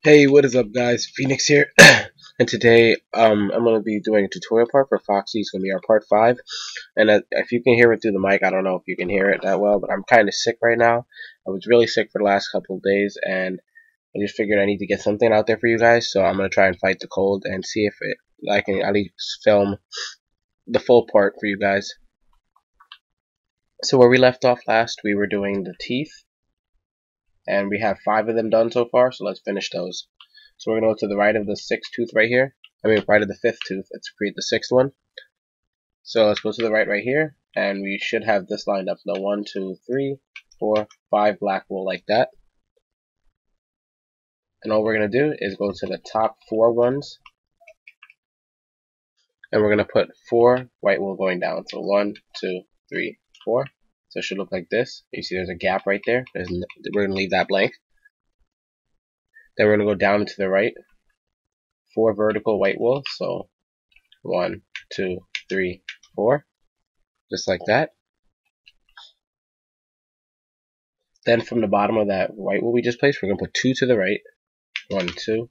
Hey, what is up, guys? Phoenix here, and today I'm gonna be doing a tutorial part for Foxy. It's gonna be our part 5, and if you can hear it through the mic, I don't know if you can hear it that well, but I'm kind of sick right now. I was really sick for the last couple of days, and I just figured I need to get something out there for you guys. So I'm gonna try and fight the cold and see if I can at least film the full part for you guys. So where we left off last, we were doing the teeth, and we have 5 of them done so far. So let's finish those. So we're going to go to the right of the 6th tooth right here. Right of the 5th tooth. Let's create the 6th one. So let's go to the right here, and we should have this lined up. The 1, 2, 3, 4, 5 black wool like that. And all we're going to do is go to the top 4 ones, and we're going to put 4 white wool going down. So 1, 2, 3, 4. So it should look like this. You see there's a gap right there. We're going to leave that blank. Then we're going to go down to the right. 4 vertical white wool. So 1, 2, 3, 4. Just like that. Then from the bottom of that white wool we just placed, we're going to put 2 to the right. 1, 2.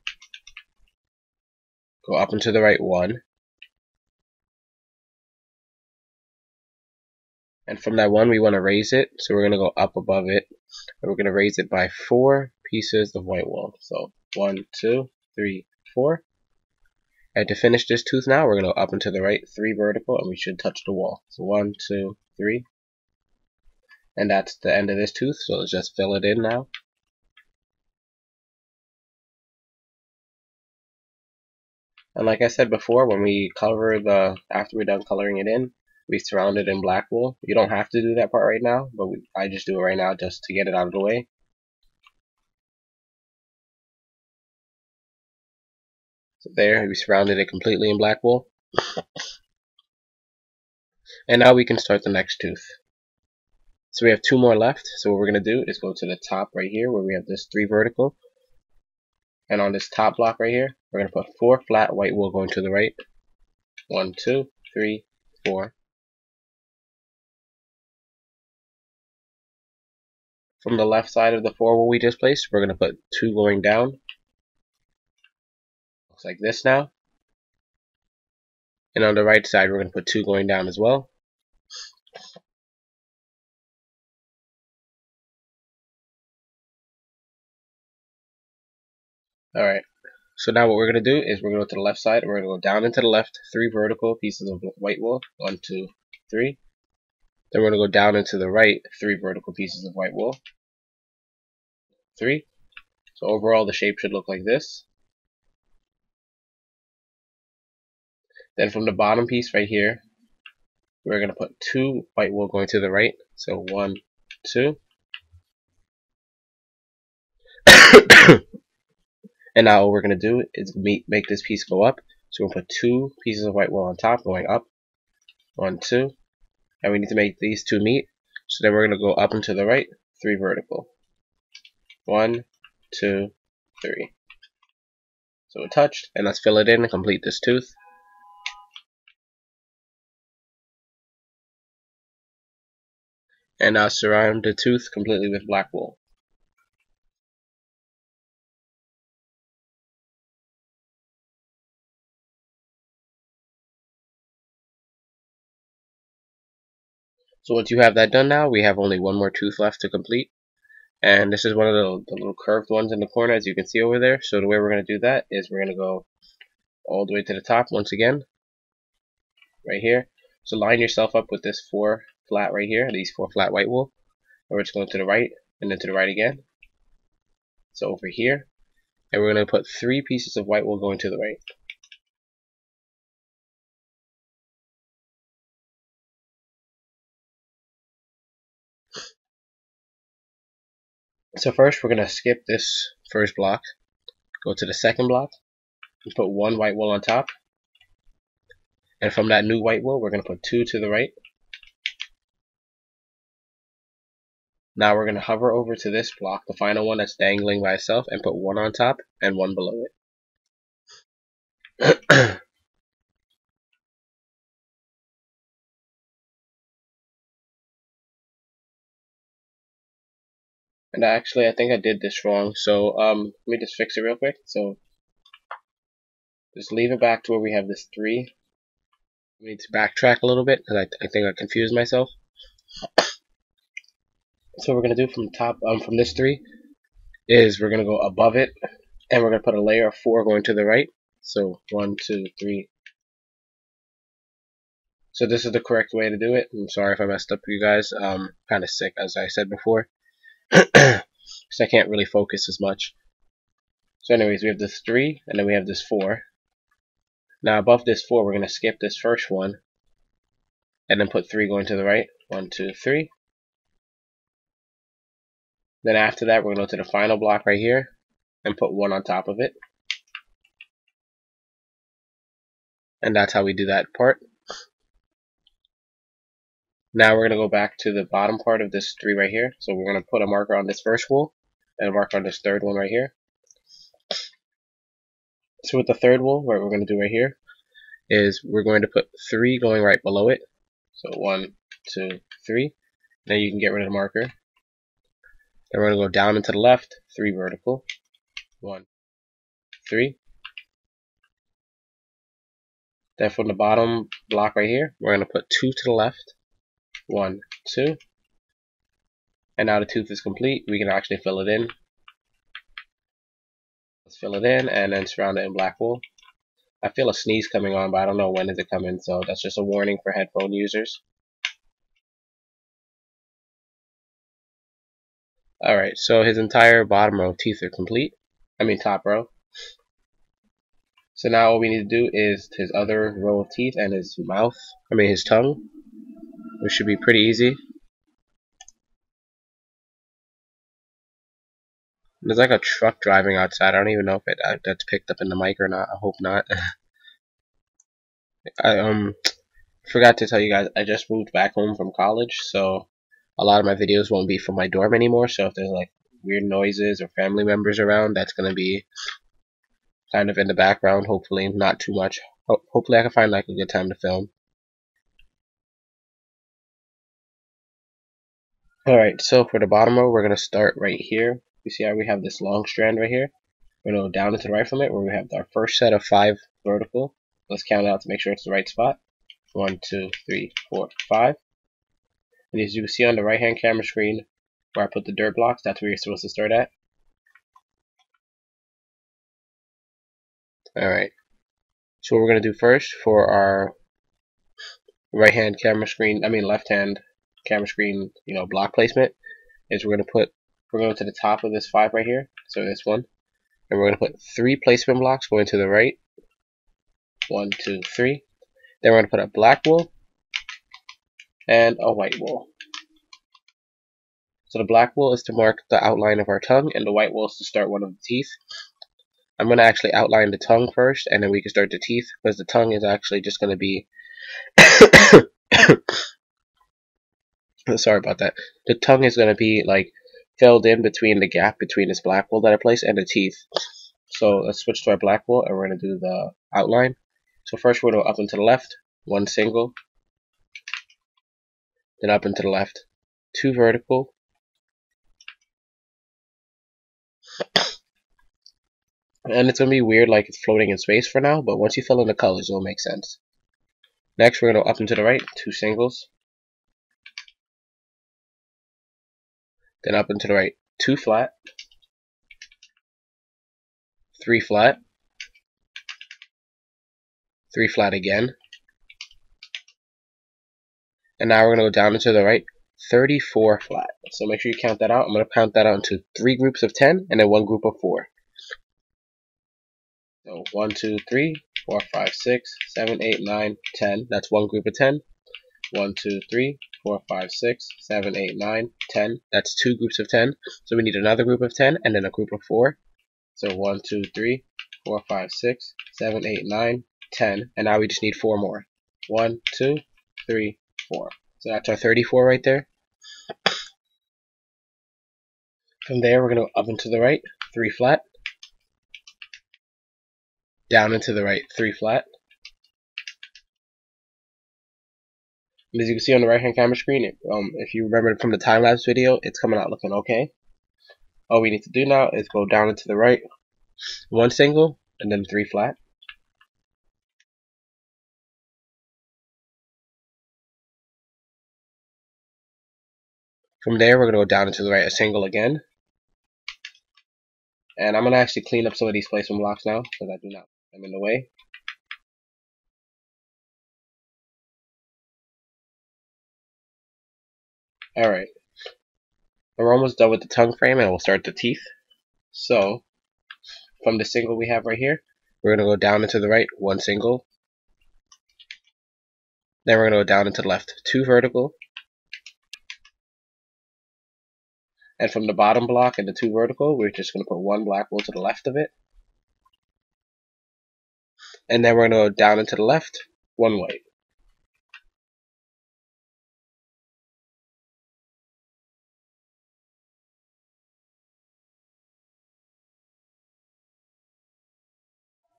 Go up and to the right 1. And from that 1 we want to raise it. So we're going to go up above it. And we're going to raise it by 4 pieces of white wool. So 1, 2, 3, 4. And to finish this tooth now, we're going to go up and to the right 3 vertical, and we should touch the wall. So 1, 2, 3. And that's the end of this tooth, so let's just fill it in now. And like I said before, when we cover after we're done coloring it in, we surround it in black wool. You don't have to do that part right now, but I just do it right now just to get it out of the way. So there, we surrounded it completely in black wool. And now we can start the next tooth. So we have 2 more left, so what we're going to do is go to the top right here where we have this 3 vertical. And on this top block right here, we're going to put 4 flat white wool going to the right. 1, 2, 3, 4. From the left side of the 4 wool we just placed, we're going to put 2 going down. Looks like this now. And on the right side, we're going to put 2 going down as well. Alright, so now what we're going to do is we're going to go to the left side, and we're going to go down into the left, 3 vertical pieces of white wool. 1, 2, 3. Then we're going to go down into the right, 3 vertical pieces of white wool. 3. So overall, the shape should look like this. Then from the bottom piece right here, we're going to put 2 white wool going to the right. So 1, 2. And now what we're going to do is make this piece go up. So we're going to put 2 pieces of white wool on top going up. 1, 2. And we need to make these 2 meet. So then we're going to go up and to the right, 3 vertical. 1, 2, 3. So it touched, and let's fill it in and complete this tooth. And now surround the tooth completely with black wool. So once you have that done now, we have only 1 more tooth left to complete. And this is one of the little curved ones in the corner, as you can see over there. So the way we're going to do that is we're going to go all the way to the top once again, right here. So line yourself up with this 4 flat right here, these 4 flat white wool. And we're just going to the right, and then to the right again. So over here. And we're going to put 3 pieces of white wool going to the right. So first we're going to skip this first block, go to the second block, and put 1 white wool on top. And from that new white wool, we're going to put 2 to the right. Now we're going to hover over to this block, the final one that's dangling by itself, and put 1 on top and 1 below it. And actually, I think I did this wrong. So let me just fix it real quick. So just leave it back to where we have this 3. We need to backtrack a little bit because I think I confused myself. So what we're gonna do from top from this 3 is we're gonna go above it, and we're gonna put a layer of 4 going to the right. So 1, 2, 3. So this is the correct way to do it. I'm sorry if I messed up, you guys. Kind of sick, as I said before, so I can't really focus as much. So anyways, we have this 3, and then we have this 4. Now above this 4, we're gonna skip this first one, and then put 3 going to the right. 1, 2, 3. Then after that, we're gonna go to the final block right here, and put 1 on top of it. And that's how we do that part. Now we're going to go back to the bottom part of this 3 right here. So we're going to put a marker on this first wool and a marker on this third one right here. So with the third wool, what we're going to do right here is we're going to put 3 going right below it. So 1, 2, 3. Now you can get rid of the marker. Then we're going to go down and to the left, 3 vertical. 1, 3. Then from the bottom block right here, we're going to put 2 to the left. 1, 2. And now the tooth is complete. We can actually fill it in. Let's fill it in and then surround it in black wool. I feel a sneeze coming on, but I don't know when is it coming, so that's just a warning for headphone users. Alright, so his entire bottom row of teeth are complete. I mean top row. So now all we need to do is his other row of teeth and his mouth, his tongue, which should be pretty easy. There's like a truck driving outside. I don't even know if that's picked up in the mic or not. I hope not. I forgot to tell you guys, I just moved back home from college, so a lot of my videos won't be from my dorm anymore. So if there's like weird noises or family members around, that's gonna be kind of in the background. Hopefully not too much. Hopefully I can find like a good time to film. Alright, so for the bottom row, we're gonna start right here. You see how we have this long strand right here? We're gonna go down and to the right from it, where we have our first set of 5 vertical. Let's count out to make sure it's the right spot. 1, 2, 3, 4, 5. And as you can see on the right hand camera screen where I put the dirt blocks, that's where you're supposed to start at. Alright. So what we're going to do first for our left hand camera screen block placement is we're going to go to the top of this 5 right here. So this one. And we're going to put 3 placement blocks going to the right. 1, 2, 3. Then we're going to put a black wool and a white wool. So the black wool is to mark the outline of our tongue, and the white wool is to start one of the teeth. I'm going to actually outline the tongue first, and then we can start the teeth, because the tongue is actually just going to be... Sorry about that. The tongue is going to be like filled in between the gap between this black wool that I placed and the teeth. So let's switch to our black wool, and we're going to do the outline. So first we're going to go up and to the left, 1 single. Then up and to the left, 2 vertical. And it's going to be weird like it's floating in space for now, but once you fill in the colors, it'll make sense. Next, we're going to go up and to the right, 2 singles. Then up and to the right, 2 flat. 3 flat. 3 flat again. And now we're going to go down and to the right, 34 flat. So make sure you count that out. I'm going to count that out into 3 groups of 10 and then 1 group of 4. So 1, 2, 3, 4, 5, 6, 7, 8, 9, 10. That's 1 group of 10. 1, 2, 3, 4, 5, 6, 7, 8, 9, 10. That's 2 groups of 10. So we need another group of 10 and then a group of 4. So 1, 2, 3, 4, 5, 6, 7, 8, 9, 10. And now we just need 4 more. 1, 2, 3, 4. So that's our 34 right there. From there, we're going to go up and to the right, 3 flat. Down and to the right, 3 flat. And as you can see on the right hand camera screen, if you remember from the time-lapse video, it's coming out looking okay. All we need to do now is go down and to the right, one single, and then 3 flat. From there, we're going to go down and to the right, a single again. And I'm going to actually clean up some of these placement blocks now, because I do not, I'm in the way. Alright, we're almost done with the tongue frame, and we'll start the teeth. So, from the single we have right here, we're going to go down and to the right, one single. Then we're going to go down and to the left, 2 vertical. And from the bottom block and the 2 vertical, we're just going to put 1 black wool to the left of it. And then we're going to go down and to the left, 1 white.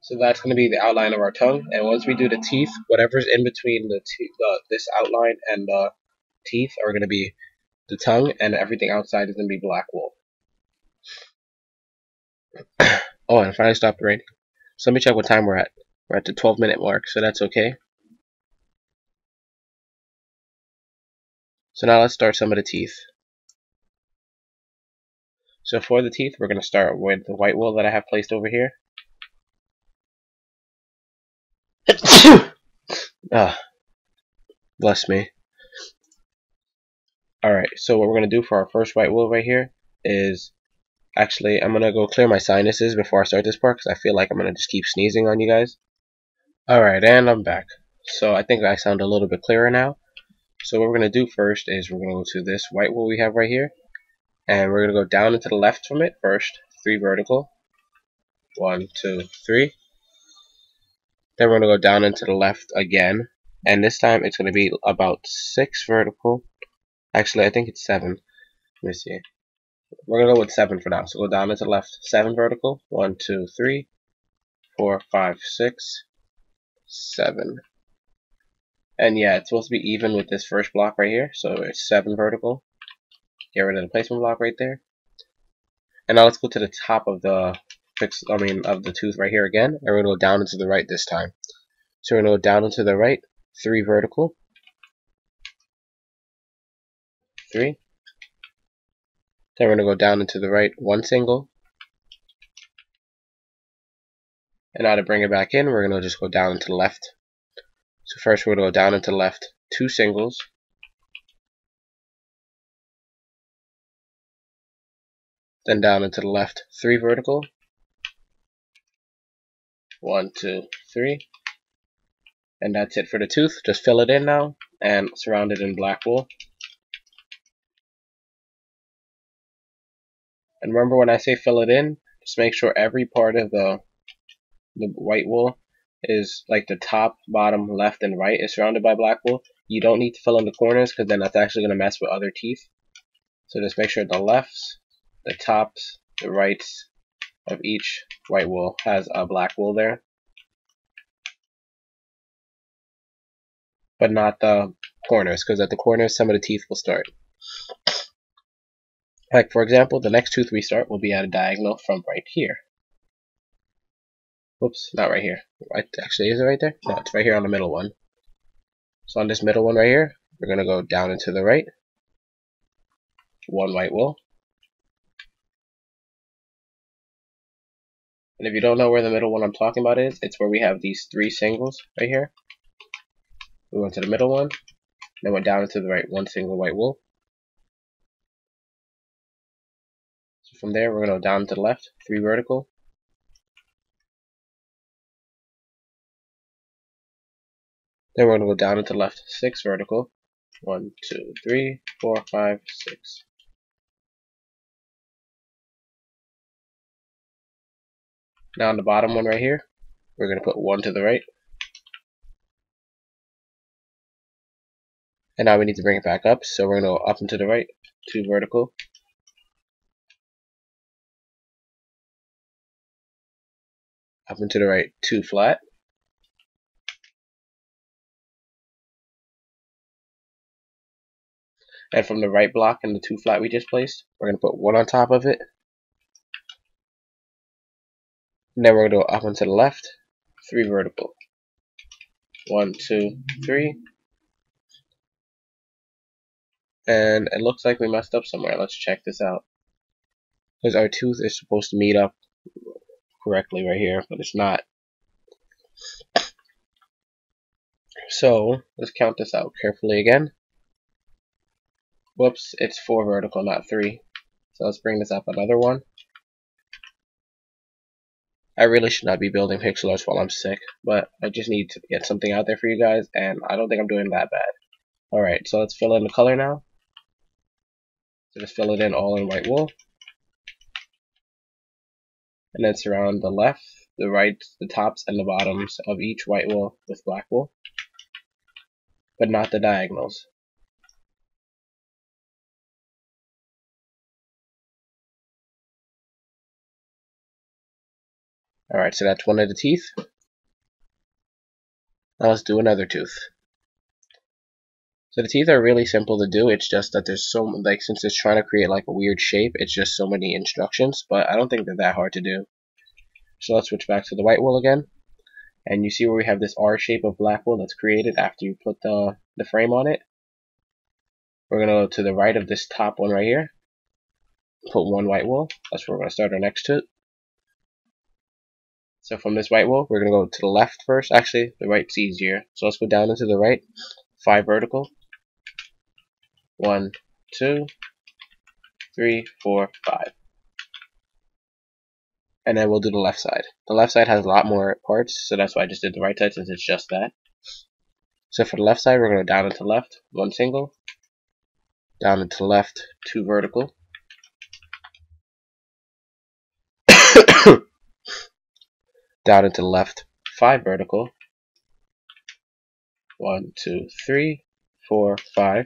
So that's going to be the outline of our tongue. And once we do the teeth, whatever's in between this outline and the teeth are going to be the tongue, and everything outside is going to be black wool. Oh, and finally stopped raining. So let me check what time we're at. We're at the 12-minute mark, so that's okay. So now let's start some of the teeth. So for the teeth, we're going to start with the white wool that I have placed over here. Ah, bless me. Alright, so what we're going to do for our first white wool right here is, actually, I'm going to go clear my sinuses before I start this part, because I feel like I'm going to just keep sneezing on you guys. Alright, and I'm back. So I think I sound a little bit clearer now. So what we're going to do first is we're going to go to this white wool we have right here, and we're going to go down and to the left from it first, 3 vertical. 1, 2, 3. Then we're going to go down into the left again, and this time it's going to be about 6 vertical. Actually, I think it's 7. Let me see. We're going to go with 7 for now. So go down into the left, 7 vertical. 1, 2, 3, 4, 5, 6, 7. And yeah, it's supposed to be even with this first block right here. So it's 7 vertical. Get rid of the placement block right there. And now let's go to the top of the of the tooth right here again. And we're going to go down into the right this time. So we're going to go down into the right, 3 vertical. 3. Then we're going to go down into the right, 1 single. And now to bring it back in, we're going to just go down into the left. So first we're going to go down into the left, 2 singles. Then down into the left, 3 vertical. 1, 2, 3. And that's it for the tooth. Just fill it in now and surround it in black wool. And remember, when I say fill it in, just make sure every part of the white wool is like the top, bottom, left, and right is surrounded by black wool. You don't need to fill in the corners, because then that's actually going to mess with other teeth. So just make sure the lefts, the tops, the rights of each white wool has a black wool there, but not the corners, because at the corners some of the teeth will start. Like for example, the next tooth we start will be at a diagonal from right here. Whoops, not right here. Right, actually, is it right there? No, it's right here on the middle one. So on this middle one right here, we're going to go down and to the right, 1 white wool. And if you don't know where the middle one I'm talking about is, it's where we have these 3 singles right here. We went to the middle one, then went down and to the right, 1 single white wool. So from there, we're going to go down to the left, 3 vertical. Then we're going to go down into the left, 6 vertical. 1, 2, 3, 4, 5, 6. Now on the bottom one right here, we're going to put 1 to the right. And now we need to bring it back up, so we're going to go up and to the right, 2 vertical. Up and to the right, 2 flat. And from the right block and the 2 flat we just placed, we're going to put 1 on top of it, And then we're going to go up and to the left, 3 vertical. 1, 2, 3. And it looks like we messed up somewhere. Let's check this out. Because our tooth is supposed to meet up correctly right here, but it's not. So let's count this out carefully again. Whoops, it's 4 vertical, not 3. So let's bring this up another one. I really should not be building pixel arts while I'm sick, but I just need to get something out there for you guys, and I don't think I'm doing that bad. Alright, so let's fill in the color now. So just fill it in all in white wool. And then surround the left, the right, the tops, and the bottoms of each white wool with black wool, but not the diagonals. Alright, so that's one of the teeth. Now let's do another tooth. So the teeth are really simple to do, it's just that there's so, like, since it's trying to create like a weird shape, it's just so many instructions, but I don't think they're that hard to do. So let's switch back to the white wool again, and you see where we have this R shape of black wool that's created after you put the frame on it. We're going to go to the right of this top one right here, put 1 white wool, that's where we're going to start our next tooth. So from this white wool, we're going to go to the left first. Actually, the right's easier. So let's go down into the right. 5 vertical. 1, 2, 3, 4, 5. And then we'll do the left side. The left side has a lot more parts, so that's why I just did the right side since it's just that. So for the left side, we're going to go down into left. 1 single. Down into left. 2 vertical. Down into left. 5 vertical. 1, 2, 3, 4, 5.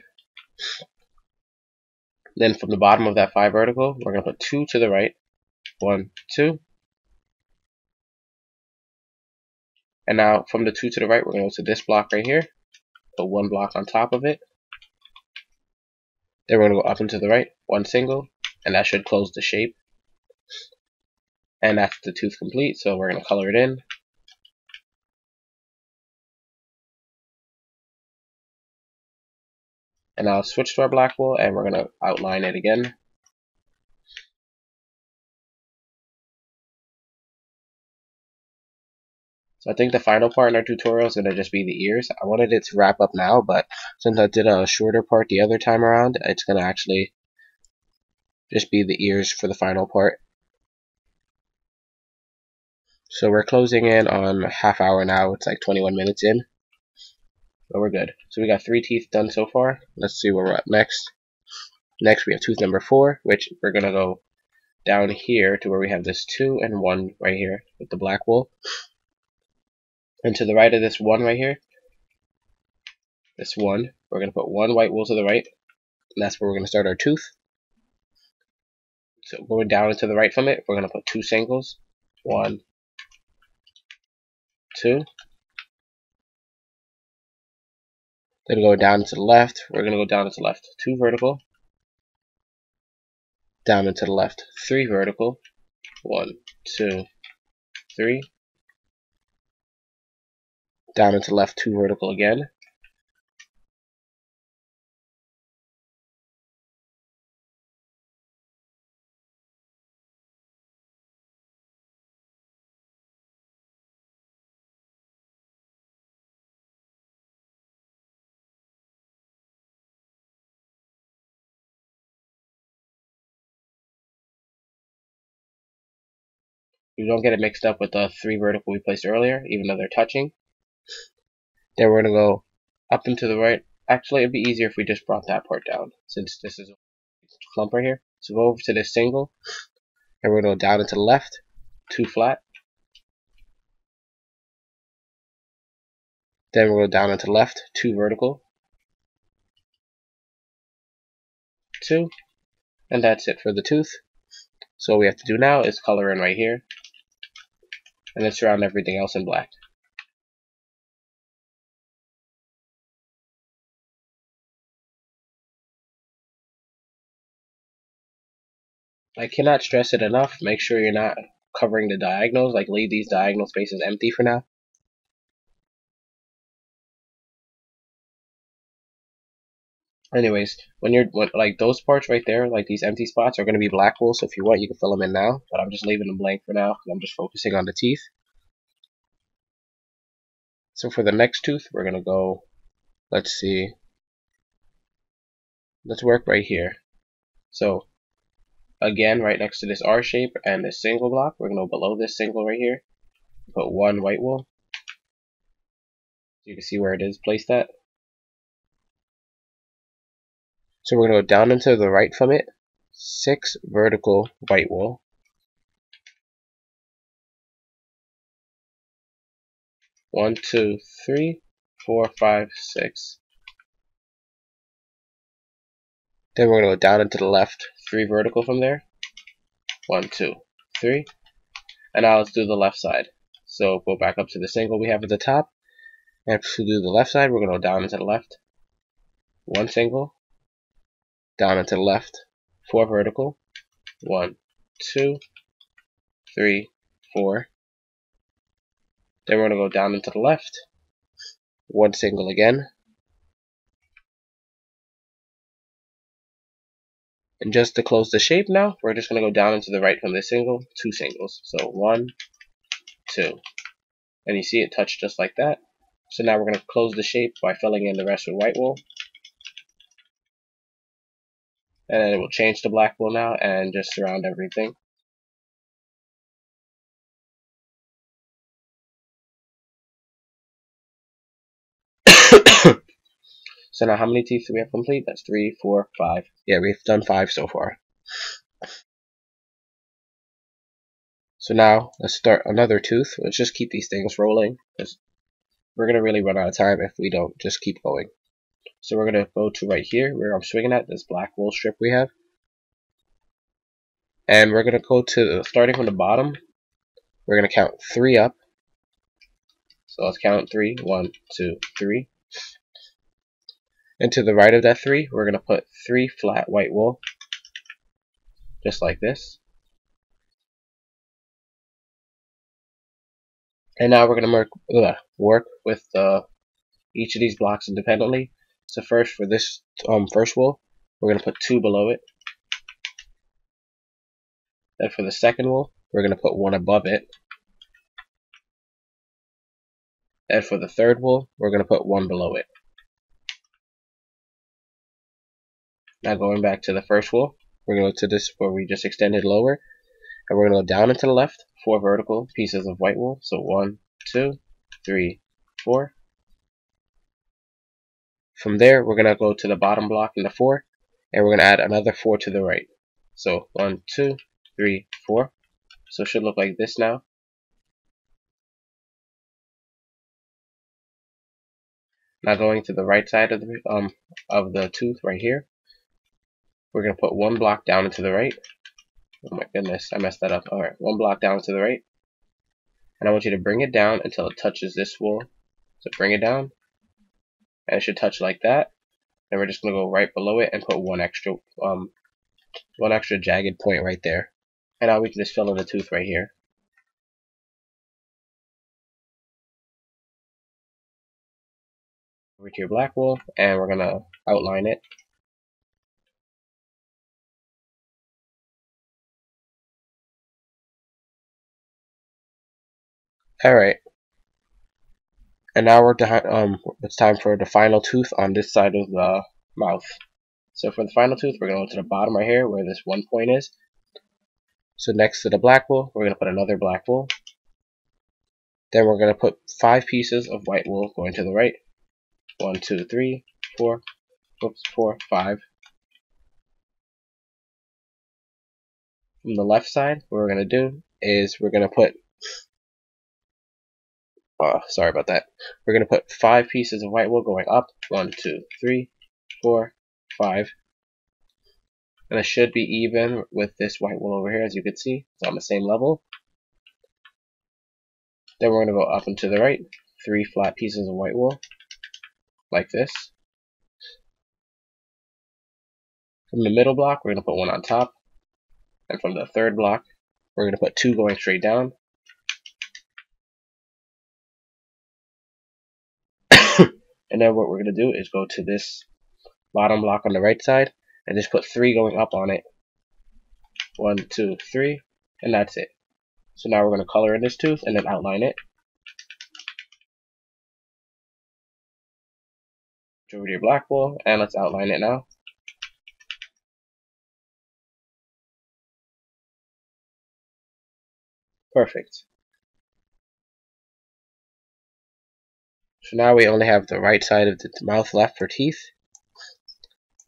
Then from the bottom of that 5 vertical, we're going to put 2 to the right. 1, 2. And now from the 2 to the right, we're going to go to this block right here. Put 1 block on top of it. Then we're going to go up and to the right. 1 single. And that should close the shape. And that's the tooth complete, so we're going to color it in. And I'll switch to our black wool, and we're going to outline it again. So I think the final part in our tutorial is going to just be the ears. I wanted it to wrap up now, but since I did a shorter part the other time around, it's going to actually just be the ears for the final part. So we're closing in on a half hour now. It's like 21 minutes in. But we're good. So we got 3 teeth done so far. Let's see where we're at next. Next we have tooth number 4, which we're going to go down here to where we have this 2 and 1 right here with the black wool. And to the right of this 1 right here, this 1, we're going to put 1 white wool to the right. And that's where we're going to start our tooth. So going down and to the right from it, we're going to put 2 singles. 1, 2. Then go down to the left. We're going to go down to the left. 2 vertical. Down and to the left. 3 vertical. 1, 2, 3. Down and to the left. 2 vertical again. You don't get it mixed up with the 3 vertical we placed earlier, even though they're touching. Then we're going to go up and to the right. Actually, it'd be easier if we just brought that part down, since this is a clump right here. So go over to this single, and we're going to go down and to the left, 2 flat. Then we'll go down and to the left, 2 vertical, 2. And that's it for the tooth. So what we have to do now is color in right here, and then surround everything else in black. I cannot stress it enough, make sure you're not covering the diagonals, like leave these diagonal spaces empty for now. Anyways, when like those parts right there, like these empty spots are going to be black wool, so if you want you can fill them in now, but I'm just leaving them blank for now because I'm just focusing on the teeth. So for the next tooth, we're going to go, let's see, let's work right here. So again, right next to this R shape and this single block, we're going to go below this single right here, put one white wool. You can see where it is placed at. So we're going to go down and to the right from it, 6 vertical white wool. 1, 2, 3, 4, 5, 6. Then we're going to go down and to the left, 3 vertical from there. 1, 2, 3. And now let's do the left side. So go back up to the single we have at the top. And to do the left side, we're going to go down and to the left. 1 single. Down and to the left. 4 vertical. 1, 2, 3, 4. Then we're going to go down and to the left. 1 single again. And just to close the shape now, we're just going to go down and to the right from this single, 2 singles. So 1, 2. And you see it touched just like that. So now we're going to close the shape by filling in the rest with white wool. And then it will change to black wool now and just surround everything. So now how many teeth do we have complete? That's 3, 4, 5. Yeah, we've done 5 so far. So now let's start another tooth. Let's just keep these things rolling, because we're going to really run out of time if we don't just keep going. So we're going to go to right here where I'm swinging at, this black wool strip we have. And we're going to go to, starting from the bottom, we're going to count 3 up. So let's count 3. 1, 2, 3. And to the right of that 3, we're going to put 3 flat white wool, just like this. And now we're going to work with each of these blocks independently. So first, for this first wool, we're going to put 2 below it. Then for the second wool, we're going to put 1 above it. And for the third wool, we're going to put 1 below it. Now going back to the first wool, we're going to go to this where we just extended lower, and we're going to go down and to the left, 4 vertical pieces of white wool. So 1, 2, 3, 4. From there, we're going to go to the bottom block in the 4, and we're going to add another 4 to the right. So 1, 2, 3, 4. So it should look like this now. Now going to the right side of the tooth right here, we're going to put 1 block down and to the right. Oh my goodness, I messed that up. Alright, 1 block down to the right. And I want you to bring it down until it touches this wool. So bring it down. And it should touch like that. And we're just going to go right below it and put one extra jagged point right there. And now we can just fill in the tooth right here. Over to your black wool, and we're going to outline it. Alright. And now it's time for the final tooth on this side of the mouth. So for the final tooth, we're going to go to the bottom right here where this 1 point is. So next to the black wool, we're going to put another black wool. Then we're going to put 5 pieces of white wool going to the right. 1, 2, 3, 4, 4, 5. From the left side, what we're going to do is we're going to put, sorry about that. We're going to put 5 pieces of white wool going up. 1, 2, 3, 4, 5. And it should be even with this white wool over here, as you can see. It's on the same level. Then we're going to go up and to the right. 3 flat pieces of white wool, like this. From the middle block, we're going to put 1 on top. And from the third block, we're going to put 2 going straight down. And then what we're going to do is go to this bottom block on the right side and just put 3 going up on it. 1, 2, 3, and that's it. So now we're going to color in this tooth and then outline it. Go over to your black wool and let's outline it now. Perfect. So now we only have the right side of the mouth left for teeth.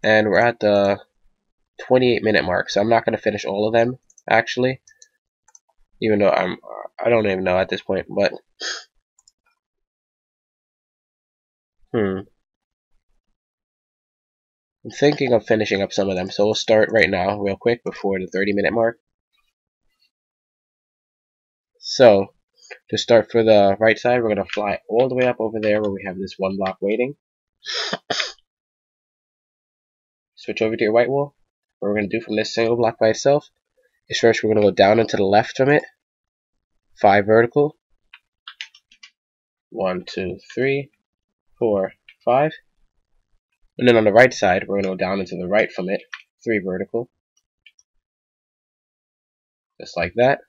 And we're at the 28-minute mark, so I'm not going to finish all of them, actually. Even though I don't even know at this point, but... I'm thinking of finishing up some of them, so we'll start right now, real quick, before the 30-minute mark. So, to start for the right side, we're going to fly all the way up over there where we have this 1 block waiting. Switch over to your white wool. What we're going to do from this single block by itself is first we're going to go down and to the left from it. 5 vertical. 1, 2, 3, 4, 5. And then on the right side, we're going to go down and to the right from it. 3 vertical. Just like that.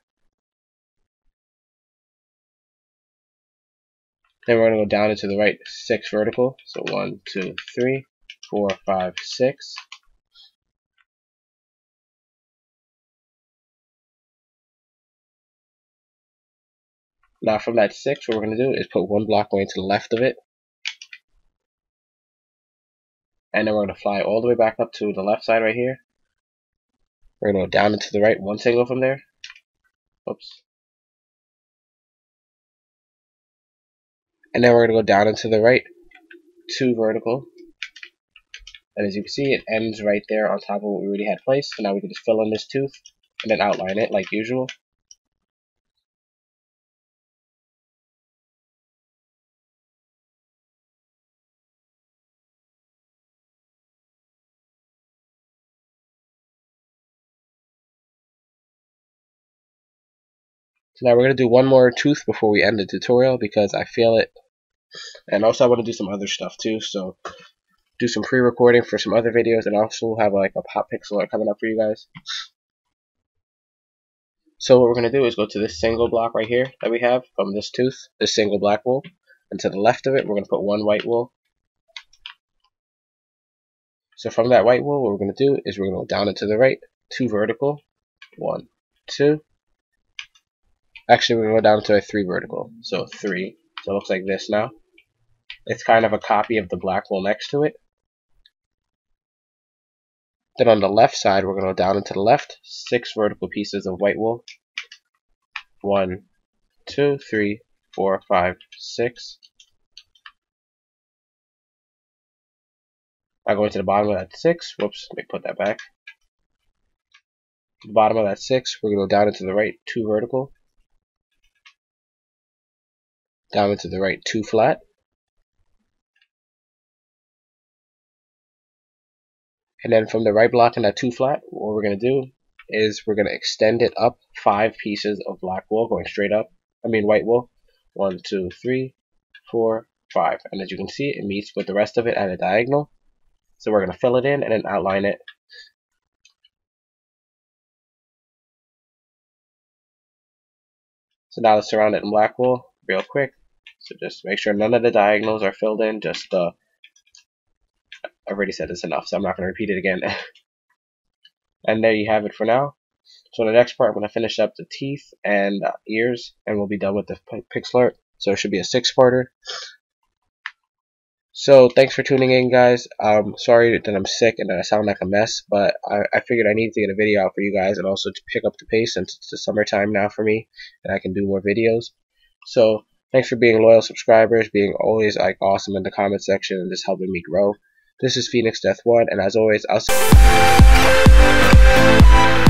Then we're going to go down and to the right 6 vertical. So 1, 2, 3, 4, 5, 6. Now from that 6, what we're going to do is put 1 block going to the left of it. And then we're going to fly all the way back up to the left side right here. We're going to go down and to the right 1 single from there. Oops. And then we're going to go down and to the right 2 vertical. And as you can see, it ends right there on top of what we already had placed. So now we can just fill in this tooth and then outline it like usual. So now we're going to do 1 more tooth before we end the tutorial because I feel it. And also I want to do some other stuff too. So do some pre-recording for some other videos and also have like a pop pixel art coming up for you guys. So what we're going to do is go to this single block right here that we have from this tooth, this single black wool. And to the left of it, we're going to put 1 white wool. So from that white wool, what we're going to do is we're going to go down and to the right, 2 vertical, 1, 2. Actually, we're going to go down to a 3 vertical, so 3. So it looks like this now. It's kind of a copy of the black wool next to it. Then on the left side, we're going to go down and to the left, 6 vertical pieces of white wool. 1, 2, 3, 4, 5, 6. Now going to the bottom of that 6. Whoops, let me put that back. The bottom of that 6, we're going to go down into the right 2 vertical. Down into the right 2 flat. And then from the right block in that 2 flat, what we're going to do is we're going to extend it up 5 pieces of black wool going straight up. White wool. 1, 2, 3, 4, 5. And as you can see, it meets with the rest of it at a diagonal. So we're going to fill it in and then outline it. So now let's surround it in black wool real quick. So just make sure none of the diagonals are filled in. Just I already said this enough, so I'm not going to repeat it again. And there you have it for now. So in the next part, I'm going to finish up the teeth and ears, and we'll be done with the pixel art. So it should be a 6-parter. So thanks for tuning in, guys. Sorry that I'm sick and that I sound like a mess, but I figured I needed to get a video out for you guys and also to pick up the pace since it's the summertime now for me and I can do more videos. So thanks for being loyal subscribers, being always like awesome in the comment section and just helping me grow. This is Phoenix Death 1, and as always, I'll see you.